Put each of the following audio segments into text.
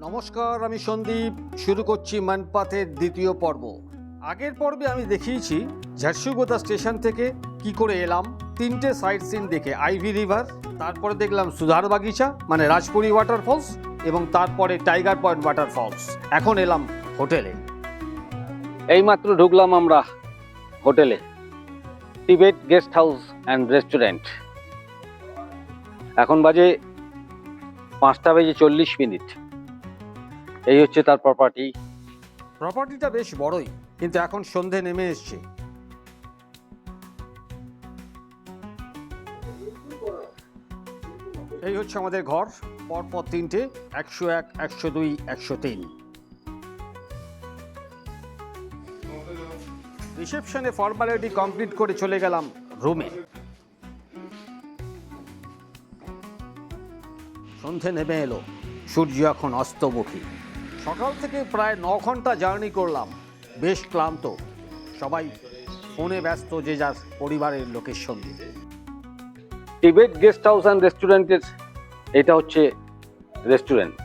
নমস্কার, আমি সন্দীপ। শুরু করছি মনপাথের দ্বিতীয় পর্ব। আগের পর্বে আমি দেখিয়েছি ঝারসুগুদা স্টেশন থেকে কি করে এলাম, তিনটে সাইট সিন দেখে আইভি রিভার, তারপরে দেখলাম সুধার বাগিচা মানে রাজপুরি ওয়াটারফলস এবং তারপরে টাইগার পয়েন্ট ওয়াটারফলস। এখন এলাম হোটেলে। এইমাত্র ঢুকলাম আমরা হোটেলে, Tibet guest house and restaurant. এখন বাজে 5:40। এই হচ্ছে তার প্রপার্টিটা বেশ বড়ই, কিন্তু এখন সন্ধে নেমে এসছে। এই হচ্ছে আমাদের ঘর, পরপর তিনটে, 101, 102, 103। রিসেপশনে ফর্মালিটি কমপ্লিট করে চলে গেলাম রুমে। সন্ধে নেমে এলো, সূর্য এখন অস্তমুখী। সকাল থেকে প্রায় 9 ঘন্টা জার্নি করলাম, বেশ ক্লান্ত। সবাই ফোনে ব্যস্ত যে যার পরিবারের লোকের সঙ্গে। টিবেট গেস্ট হাউস অ্যান্ড রেস্টুরেন্টের এটা হচ্ছে রেস্টুরেন্ট।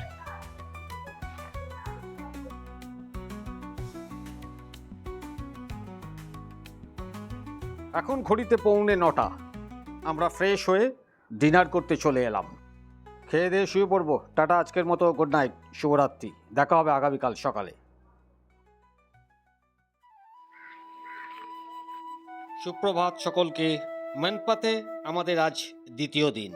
এখন ঘড়িতে 8:45। আমরা ফ্রেশ হয়ে ডিনার করতে চলে এলাম। খেয়ে দিয়ে শুয়ে পড়বো। টাটা, আজকের মতো গুড নাইট, শুভরাত্রি। দেখা হবে আগামীকাল সকালে। সুপ্রভাত সকলকে। মনপাতে আমাদের আজ দ্বিতীয় দিন।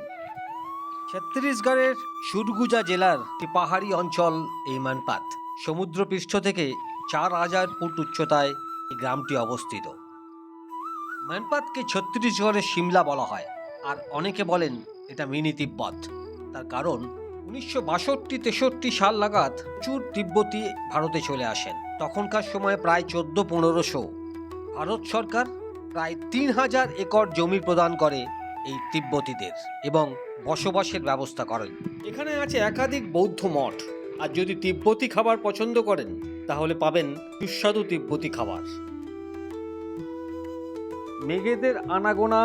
ছত্তিশগড়ের সুরগুজা জেলার একটি পাহাড়ি অঞ্চল এই মনপাত। সমুদ্রপৃষ্ঠ থেকে 4000 ফুট উচ্চতায় এই গ্রামটি অবস্থিত। মনপাতকে ছত্তিশগড়ের সিমলা বলা হয়, আর অনেকে বলেন এটা মিনি তিব্বত। তার কারণ 1962-63 সাল নাগাদ প্রচুর তিব্বতী ভারতে চলে আসেন। তখনকার সময় প্রায় 1400-1500। ভারত সরকার প্রায় 3000 একর জমি প্রদান করে এই তিব্বতীদের এবং বসবাসের ব্যবস্থা করেন। এখানে আছে একাধিক বৌদ্ধ মঠ, আর যদি তিব্বতী খাবার পছন্দ করেন তাহলে পাবেন সুস্বাদু তিব্বতী খাবার। মেঘেদের আনাগোনা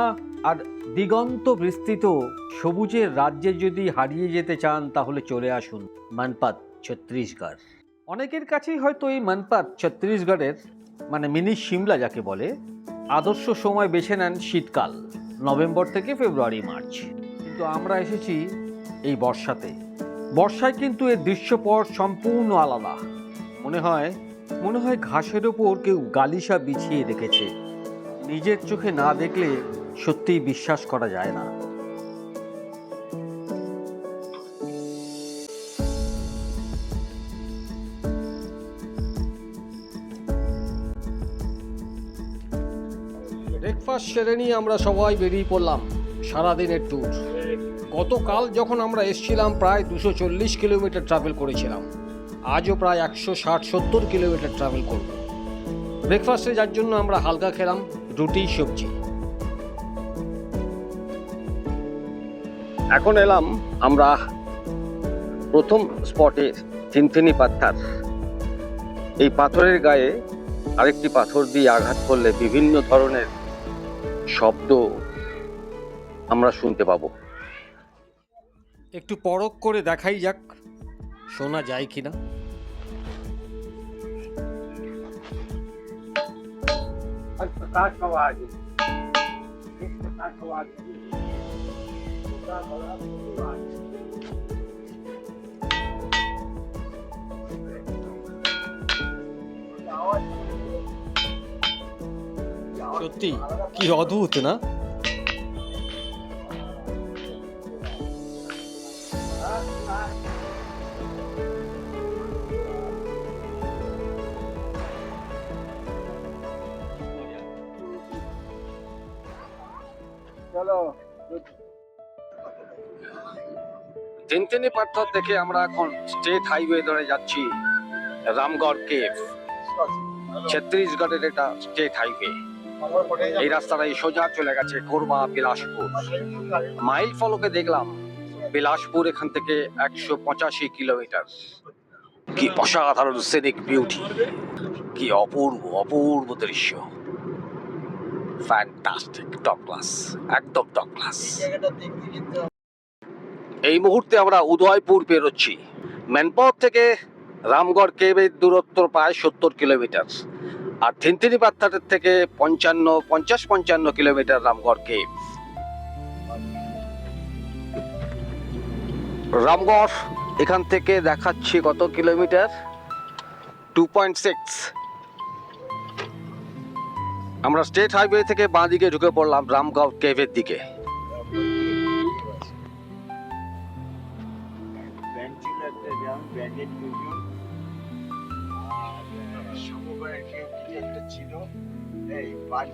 আর দিগন্ত বিস্তৃত সবুজের রাজ্যে যদি হারিয়ে যেতে চান তাহলে চলে আসুন মনপাত, ছত্তিশগড়। অনেকের কাছেই হয়তো এই মনপাত ছত্তিশগড়ের মানে মিনি সিমলা যাকে বলে আদর্শ সময় বেছে নেন শীতকাল, নভেম্বর থেকে ফেব্রুয়ারি মার্চ। কিন্তু আমরা এসেছি এই বর্ষাতে। বর্ষায় কিন্তু এর দৃশ্যপট সম্পূর্ণ আলাদা। মনে হয় ঘাসের ওপর কেউ গালিসা বিছিয়ে রেখেছে। নিজের চোখে না দেখলে সত্যিই বিশ্বাস করা যায় না। ব্রেকফাস্ট সেরে নিয়ে আমরা সবাই বেরিয়ে পড়লাম সারাদিনের ট্যুর। গতকাল যখন আমরা এসেছিলাম প্রায় 240 কিলোমিটার ট্রাভেল করেছিলাম, আজও প্রায় 160-70 কিলোমিটার ট্রাভেল করব। ব্রেকফাস্টে যার জন্য আমরা হালকা খেলাম, রুটি সবজি। এখন এলাম আমরা প্রথম স্পটে, থিনথিনি পাথর। এই পাথরের গায়ে আরেকটি পাথর দিয়ে আঘাত করলে বিভিন্ন ধরনের শব্দ আমরা শুনতে পাবো। একটু পরখ করে দেখাই যাক শোনা যায় কিনা। সত্যি কি অদ্ভুত না? থিনথিনি পাথর থেকে আমরা এখন স্টেট হাইওয়ে ধরে যাচ্ছি রামগড় কেভ। ছত্তিশগড়ের এটা স্টেট হাইওয়ে। এই রাস্তাটাই সোজা চলে গেছে কোরবা, বিলাসপুর। মাইল ফলকে দেখলাম বিলাসপুর এখান থেকে 185 কিলোমিটার। কি অসাধারণ সিনিক বিউটি, কি অপূর্ব দৃশ্য। ফ্যান্টাস্টিক, টপ ক্লাস, একদম টপ ক্লাস। এই মুহূর্তে আমরা উদয়পুর পেরোচ্ছি। ম্যানপথ থেকে রামগড় কেভের দূরত্ব প্রায় 70 কিলোমিটার, আর থিনথিনি পাত্থারের থেকে 55 কিলোমিটার রামগড় কেভ। রামগড় এখান থেকে দেখাচ্ছি কত কিলোমিটার, 2.6। আমরা স্টেট হাইওয়ে থেকে বাঁ দিকে ঢুকে পড়লাম রামগড় কেভের দিকে।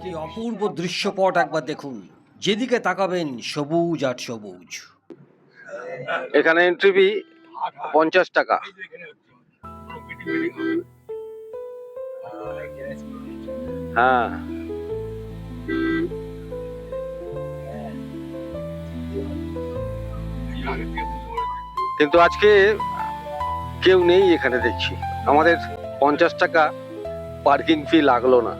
কি অপূর্ব দৃশ্যপট একবার দেখুন, যেদিকে তাকাবেন সবুজ আর সবুজ। এখানে এন্ট্রি ফি 50 টাকা। হ্যাঁ, কিন্তু আজকে কেউ নেই এখানে দেখছি। আমাদের 50 টাকা পার্কিং ফি লাগলো না।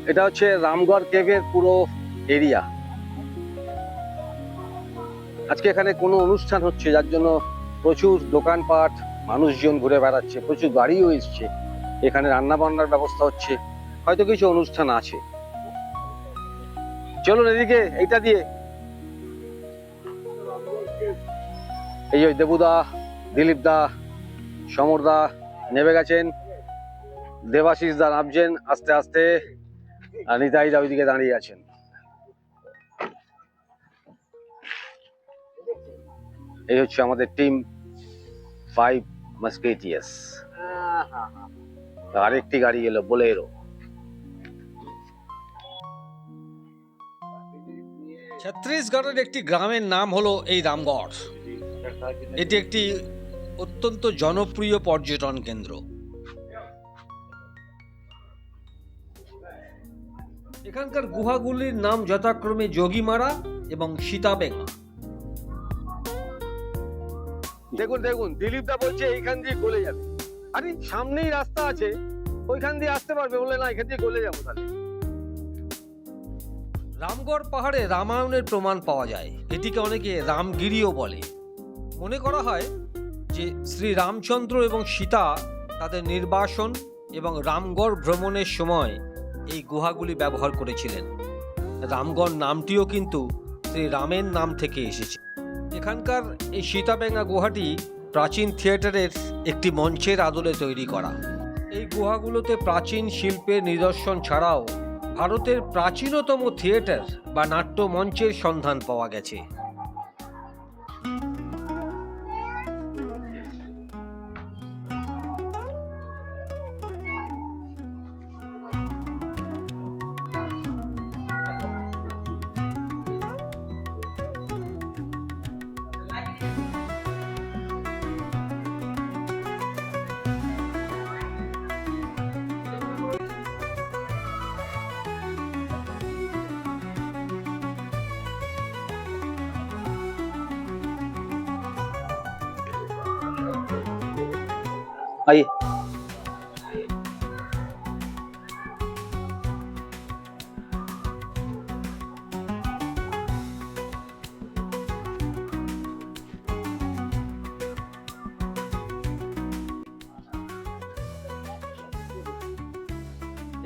এটা হচ্ছে রামগড় কেভের পুরো এরিয়া। আজকে এখানে কোনো অনুষ্ঠান হচ্ছে, যার জন্য প্রচুর দোকানপাট, মানুষজন ঘুরে বেড়াচ্ছে, প্রচুর গাড়িও এসছে। এখানে রান্না বান্নার ব্যবস্থা হচ্ছে, হয়তো কিছু অনুষ্ঠান আছে। চলুন এদিকে, এইটা দিয়ে। এই যে দেবুদা, দিলীপ দা, সমর দা নেমে গেছেন, দেবাশিস দা নামছেন আস্তে আস্তে, আর নিতাই দা ওইদিকে দাঁড়িয়ে আছেন। এই হচ্ছে আমাদের টিম 5 মাস্কেটিয়ার্স। আরেকটি গাড়ি এলো, বোলেরো। ছত্তিশগড়ের একটি গ্রামের নাম হলো এই রামগড়। এটি একটি অত্যন্ত জনপ্রিয় পর্যটন কেন্দ্র। এখানকার গুহাগুলির নাম যথাক্রমে যোগীমারা এবং সীতাবেঙ্গা। দেখুন দেখুন, দিলীপ দা বলছে এইখান দিয়ে গলে যাবে। আরে সামনেই রাস্তা আছে, ওইখান দিয়ে আসতে পারবে, বলে না এখান দিয়ে গলে যাবো তাহলে। রামগড় পাহাড়ে রামায়ণের প্রমাণ পাওয়া যায়। এটিকে অনেকে রামগিরিও বলে। মনে করা হয় যে শ্রী রামচন্দ্র এবং সীতা তাদের নির্বাসন এবং রামগড় ভ্রমণের সময় এই গুহাগুলি ব্যবহার করেছিলেন। রামগড় নামটিও কিন্তু শ্রী রামের নাম থেকে এসেছে। এখানকার এই সীতাবেঙ্গা গুহাটি প্রাচীন থিয়েটারের একটি মঞ্চের আদলে তৈরি করা। এই গুহাগুলোতে প্রাচীন শিল্পের নিদর্শন ছাড়াও ভারতের প্রাচীনতম থিয়েটার বা নাট্য মঞ্চের সন্ধান পাওয়া গেছে। आइए।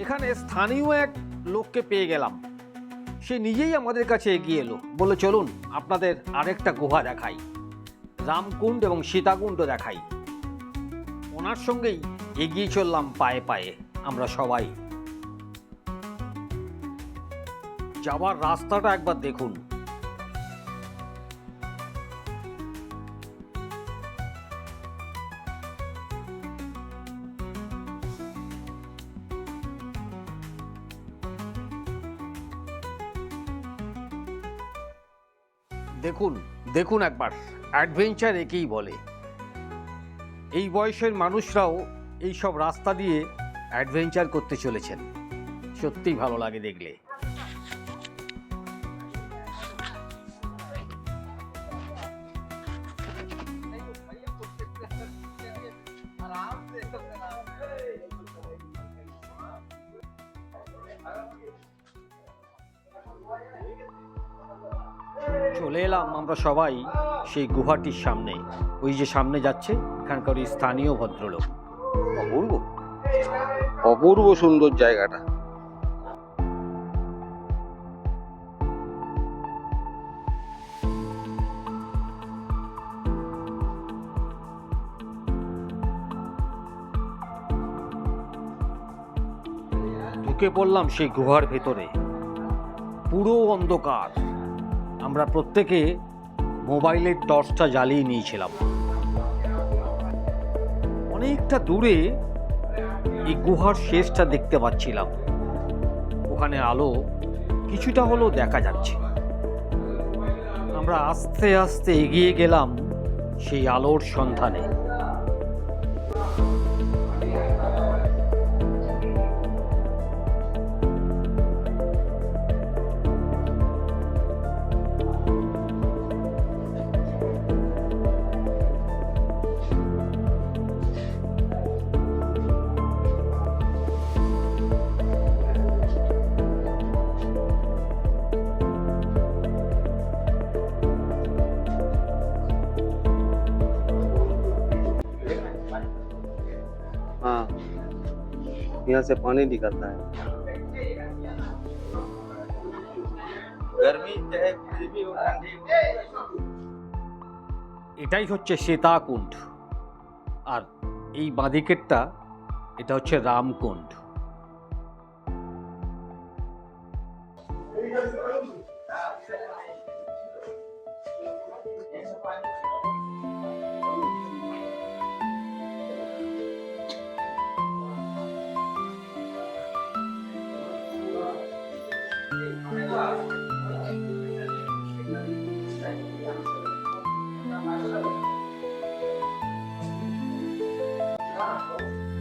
এখানে স্থানীয় এক লোককে পেয়ে গেলাম। সে নিজেই আমাদের কাছে এগিয়ে এলো, বলে চলুন আপনাদের আরেকটা গুহা দেখাই, রামকুণ্ড এবং সীতাকুণ্ড দেখাই। ওনার সঙ্গেই এগিয়ে চললাম পায়ে পায়ে আমরা সবাই। যাওয়ার রাস্তাটা একবার দেখুন। দেখুন দেখুন একবার, অ্যাডভেঞ্চার একেই বলে। এই বয়সের মানুষরাও এই সব রাস্তা দিয়ে অ্যাডভেঞ্চার করতে চলেছেন, সত্যিই ভালো লাগে দেখলে। চলে এলাম আমরা সবাই সেই গুহাটির সামনে। ওই যে সামনে যাচ্ছে এখানকার ওই স্থানীয় ভদ্রলোক। অপূর্ব অপূর্ব সুন্দর জায়গাটা। ঢুকে পড়লাম সেই গুহার ভেতরে। পুরো অন্ধকার। আমরা প্রত্যেকে মোবাইলের টর্চটা জ্বালিয়ে নিয়েছিলাম। অনেকটা দূরে এই গুহার শেষটা দেখতে পাচ্ছিলাম। ওখানে আলো কিছুটা হলেও দেখা যাচ্ছে। আমরা আস্তে আস্তে এগিয়ে গেলাম সেই আলোর সন্ধানে। हाँ, यहाँ से पानी निकलता है। गर्मी चाहे कुछ भी हो, ठंडी এটাই হচ্ছে সীতাকুণ্ড। আর এই বাঁদিকেরটা এটা হচ্ছে রামকুণ্ড।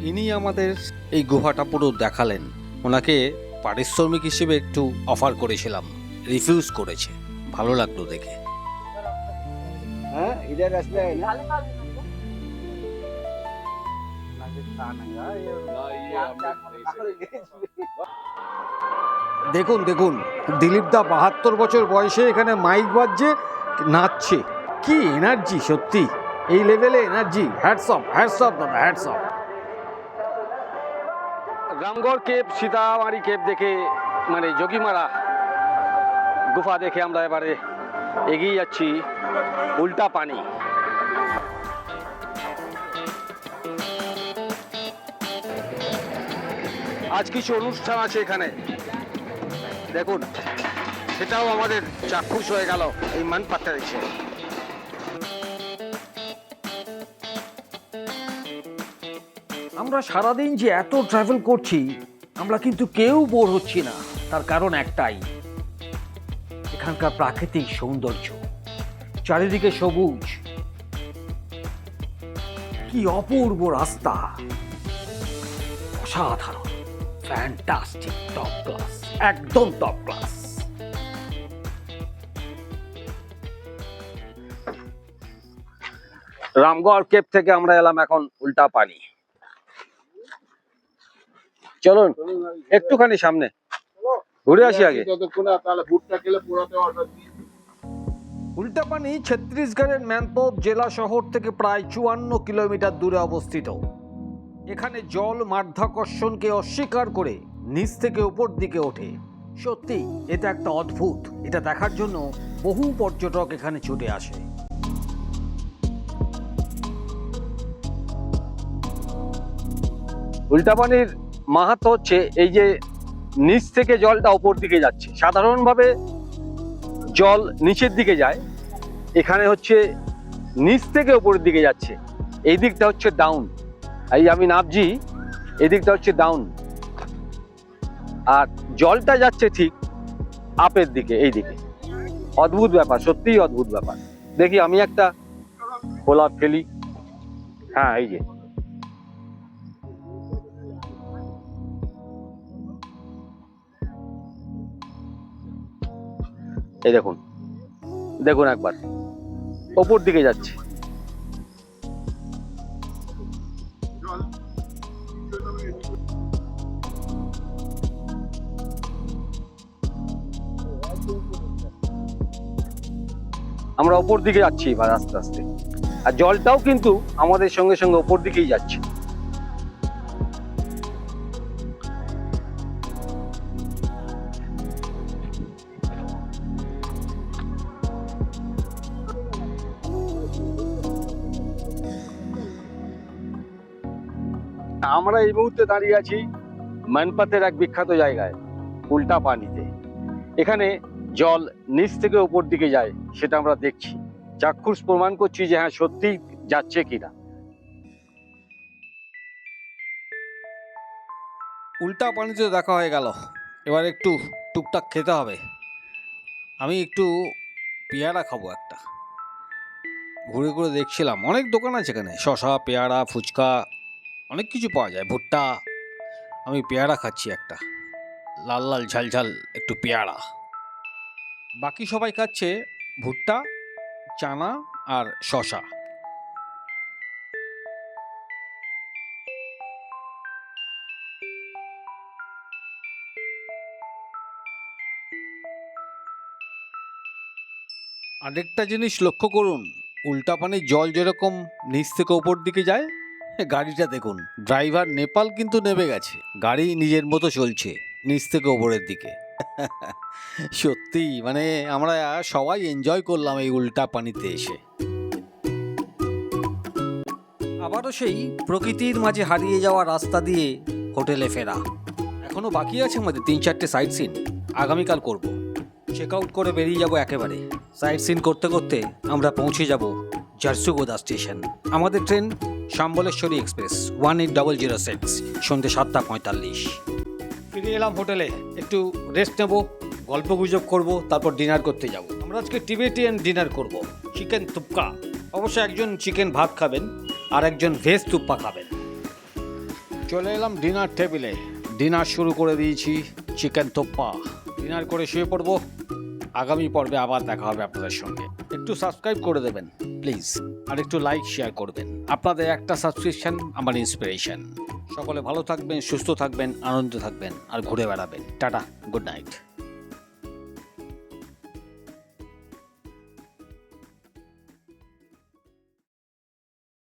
ইনি আমাদের এই গুহাটা পুরো দেখালেন। ওনাকে পারিশ্রমিক হিসেবে একটু অফার করেছিলাম, রিফিউজ করেছে। ভালো লাগলো দেখে। हाँ, इधर रास्ता है ना। দেখুন দেখুন, দিলীপ দা 72 বছর বয়সে এখানে মাইক বাজছে, নাচছে। কি এনার্জি! সত্যি এই লেভেলে energy. Hats off, hats off দাদা, hats off. Ramgarh cave, Sitamari cave দেখে, মানে যোগীমারা গুফা দেখে আমরা এবারে এগিয়ে যাচ্ছি উল্টা পানি। আজ কিছু অনুষ্ঠান আছে এখানে, দেখুন সেটাও আমাদের চাক্ষুষ হয়ে গেল এই মানপাটটা দেখে। আমরা সারাদিন যে এত ট্রাভেল করছি, আমরা কিন্তু কেউ বোর হচ্ছি না। তার কারণ একটাই, এখানকার প্রাকৃতিক সৌন্দর্য। চারিদিকে সবুজ, কি অপূর্ব রাস্তা, অসাধারণ, ফ্যান্টাস্টিক, টপ ক্লাস, একদম টপ ক্লাস। রামগড় কেপ থেকে আমরা এলাম এখন উল্টা পানি। চলুন একটুখানি সামনে ঘুরে আসি আগে। উল্টা পানি ছত্তিশগড়ের ম্যানপোপ জেলা শহর থেকে প্রায় 54 কিলোমিটার দূরে অবস্থিত। এখানে জল মাধ্যাকর্ষণকে অস্বীকার করে নিচ থেকে উপর দিকে ওঠে। সত্যি এটা একটা অদ্ভুত। এটা দেখার জন্য বহু পর্যটক এখানে ছুটে আসে। উল্টা পানির মাহাত্ম্য হচ্ছে এই যে নিচ থেকে জলটা উপর দিকে যাচ্ছে। সাধারণভাবে জল নিচের দিকে যায়, এখানে হচ্ছে নিচ থেকে উপরের দিকে যাচ্ছে। এই দিকটা হচ্ছে ডাউন, এই আমি নামছি, এই দিকটা হচ্ছে ডাউন, আর জলটা যাচ্ছে ঠিক আপের দিকে, এই দিকে। অদ্ভুত ব্যাপার, সত্যিই অদ্ভুত ব্যাপার। দেখি আমি একটা খোলা ফেলি। হ্যাঁ, এই যে এই দেখুন, দেখুন একবার ওপর দিকে যাচ্ছে। আমরা ওপর দিকে যাচ্ছি এবার আস্তে আস্তে, আর জলটাও কিন্তু আমাদের সঙ্গে সঙ্গে ওপর দিকেই যাচ্ছে। আমরা এই মুহূর্তে দাঁড়িয়ে আছি মানপাতের এক বিখ্যাত জায়গায়, উল্টা পানিতে। এখানে জল নিচ থেকে উপর দিকে যায়, সেটা আমরা দেখছি, চাক্ষুষ প্রমাণ করছি যে হ্যাঁ সত্যি যাচ্ছে কিনা। উল্টা পানিতে দেখা হয়ে গেল, এবার একটু টুকটাক খেতে হবে। আমি একটু পেয়ারা খাবো একটা। ঘুরে ঘুরে দেখছিলাম, অনেক দোকান আছে এখানে, শশা, পেয়ারা, ফুচকা, অনেক কিছু পাওয়া যায়, ভুট্টা। আমি পেয়ারা খাচ্ছি একটা, লাল লাল ঝাল ঝাল একটু পেয়ারা। বাকি সবাই খাচ্ছে ভুট্টা, চানা আর শশা। আরেকটা জিনিস লক্ষ্য করুন, উল্টা পানির জল যেরকম নিচ থেকে ওপর দিকে যায়, গাড়িটা দেখুন, ড্রাইভার নেপাল কিন্তু নেমে গেছে, গাড়ি নিজের মতো চলছে নিচ থেকে ওপরের দিকে। সত্যি মানে আমরা সবাই এনজয় করলাম এই উল্টা পানিতে এসে। আবারও সেই প্রকৃতির মাঝে হারিয়ে যাওয়া রাস্তা দিয়ে হোটেলে ফেরা। এখনো বাকি আছে আমাদের 3-4টে সাইট সিন, আগামীকাল করব। চেক আউট করে বেরিয়ে যাব একেবারে। সাইট সিন করতে করতে আমরা পৌঁছে যাব ঝারসুগুদা স্টেশন। আমাদের ট্রেন শাম্বলেশ্বরী এক্সপ্রেস 18006, সন্ধ্যে 7:45। ফিরে এলাম হোটেলে, একটু রেস্ট নেব, গল্প গুজব করবো, তারপর ডিনার করতে যাব। আমরা আজকে টিবেটিয়ান ডিনার করব, চিকেন তুপকা। অবশ্য একজন চিকেন ভাত খাবেন আর একজন ভেজ তুপ্পা খাবেন। চলে এলাম ডিনার টেবিলে, ডিনার শুরু করে দিয়েছি, চিকেন তুপ্পা। ডিনার করে শুয়ে পড়বো। আগামী পর্বে আবার দেখা হবে আপনাদের সঙ্গে। একটু সাবস্ক্রাইব করে দেবেন প্লিজ, আর একটু লাইক শেয়ার করবেন। আপনাদের একটা সাবস্ক্রিপশন আমার ইন্সপিরেশন। সকলে ভালো থাকবেন, সুস্থ থাকবেন, আনন্দে থাকবেন আর ঘুরে বেড়াবেন। Tata, good night.